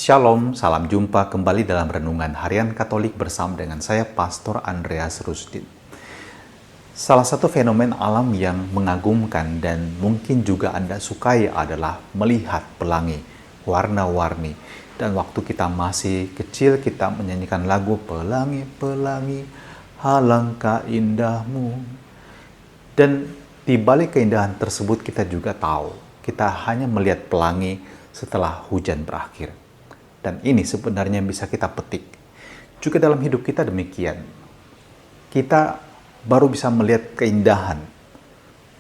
Shalom, salam jumpa kembali dalam Renungan Harian Katolik bersama dengan saya, Pastor Andreas Rusdin. Salah satu fenomen alam yang mengagumkan dan mungkin juga Anda sukai adalah melihat pelangi, warna-warni. Dan waktu kita masih kecil, kita menyanyikan lagu Pelangi, Pelangi, alangkah indahmu. Dan di balik keindahan tersebut kita juga tahu, kita hanya melihat pelangi setelah hujan berakhir. Dan ini sebenarnya bisa kita petik. Juga dalam hidup kita demikian. Kita baru bisa melihat keindahan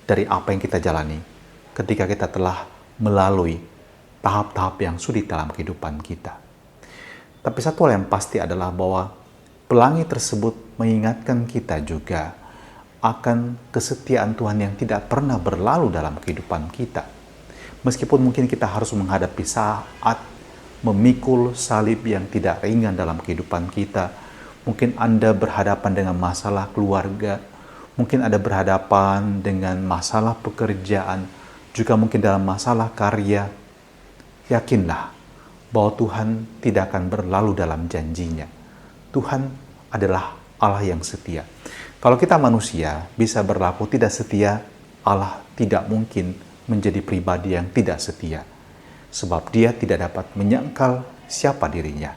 dari apa yang kita jalani ketika kita telah melalui tahap-tahap yang sulit dalam kehidupan kita. Tapi satu hal yang pasti adalah bahwa pelangi tersebut mengingatkan kita juga akan kesetiaan Tuhan yang tidak pernah berlalu dalam kehidupan kita. Meskipun mungkin kita harus menghadapi saat memikul salib yang tidak ringan dalam kehidupan kita. Mungkin Anda berhadapan dengan masalah keluarga, mungkin Anda berhadapan dengan masalah pekerjaan, juga mungkin dalam masalah karya. Yakinlah bahwa Tuhan tidak akan berlalu dalam janjinya. Tuhan adalah Allah yang setia. Kalau kita manusia bisa berlaku tidak setia, Allah tidak mungkin menjadi pribadi yang tidak setia. Sebab dia tidak dapat menyangkal siapa dirinya.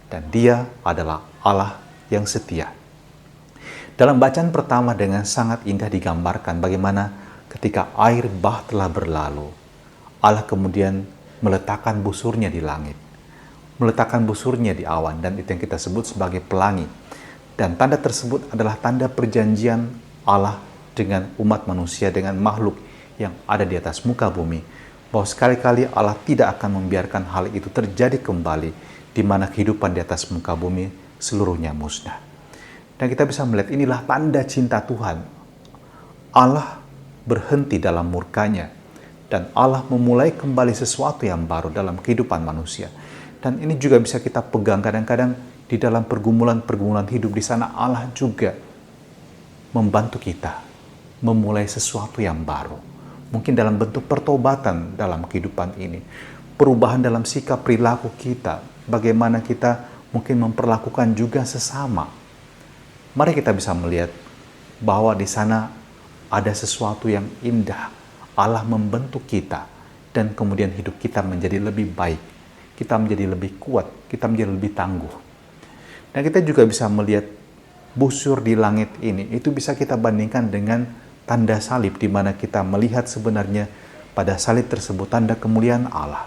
Dan dia adalah Allah yang setia. Dalam bacaan pertama dengan sangat indah digambarkan bagaimana ketika air bah telah berlalu, Allah kemudian meletakkan busurnya di langit. Meletakkan busurnya di awan, dan itu yang kita sebut sebagai pelangi. Dan tanda tersebut adalah tanda perjanjian Allah dengan umat manusia, dengan makhluk yang ada di atas muka bumi. Bahwa sekali-kali Allah tidak akan membiarkan hal itu terjadi kembali, di mana kehidupan di atas muka bumi seluruhnya musnah. Dan kita bisa melihat inilah tanda cinta Tuhan. Allah berhenti dalam murkanya, dan Allah memulai kembali sesuatu yang baru dalam kehidupan manusia. Dan ini juga bisa kita pegang kadang-kadang di dalam pergumulan-pergumulan hidup. Di sana Allah juga membantu kita memulai sesuatu yang baru. Mungkin dalam bentuk pertobatan dalam kehidupan ini. Perubahan dalam sikap perilaku kita. Bagaimana kita mungkin memperlakukan juga sesama. Mari kita bisa melihat bahwa di sana ada sesuatu yang indah. Allah membentuk kita. Dan kemudian hidup kita menjadi lebih baik. Kita menjadi lebih kuat. Kita menjadi lebih tangguh. Dan kita juga bisa melihat busur di langit ini. Itu bisa kita bandingkan dengan tanda salib, di mana kita melihat sebenarnya pada salib tersebut tanda kemuliaan Allah.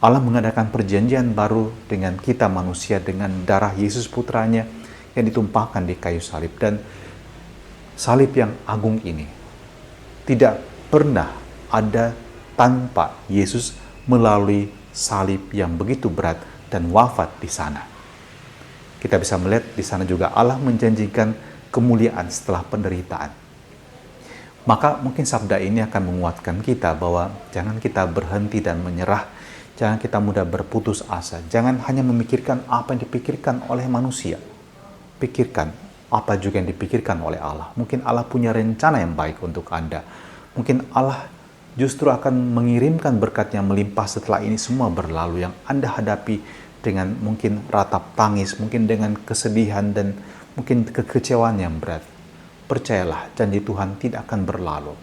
Allah mengadakan perjanjian baru dengan kita manusia dengan darah Yesus putranya yang ditumpahkan di kayu salib. Dan salib yang agung ini tidak pernah ada tanpa Yesus melalui salib yang begitu berat dan wafat di sana. Kita bisa melihat di sana juga Allah menjanjikan kemuliaan setelah penderitaan. Maka mungkin sabda ini akan menguatkan kita bahwa jangan kita berhenti dan menyerah. Jangan kita mudah berputus asa. Jangan hanya memikirkan apa yang dipikirkan oleh manusia. Pikirkan apa juga yang dipikirkan oleh Allah. Mungkin Allah punya rencana yang baik untuk Anda. Mungkin Allah justru akan mengirimkan berkat-Nya melimpah setelah ini semua berlalu. Yang Anda hadapi dengan mungkin ratap tangis, mungkin dengan kesedihan dan mungkin kekecewaan yang berat. Percayalah, janji Tuhan tidak akan berlalu.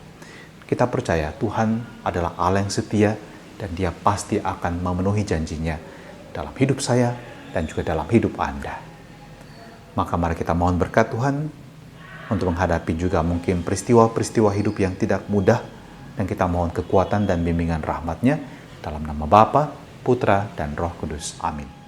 Kita percaya Tuhan adalah Allah yang setia dan Dia pasti akan memenuhi janjinya dalam hidup saya dan juga dalam hidup Anda. Maka mari kita mohon berkat Tuhan untuk menghadapi juga mungkin peristiwa-peristiwa hidup yang tidak mudah, dan kita mohon kekuatan dan bimbingan rahmat-Nya dalam nama Bapa, Putra, dan Roh Kudus. Amin.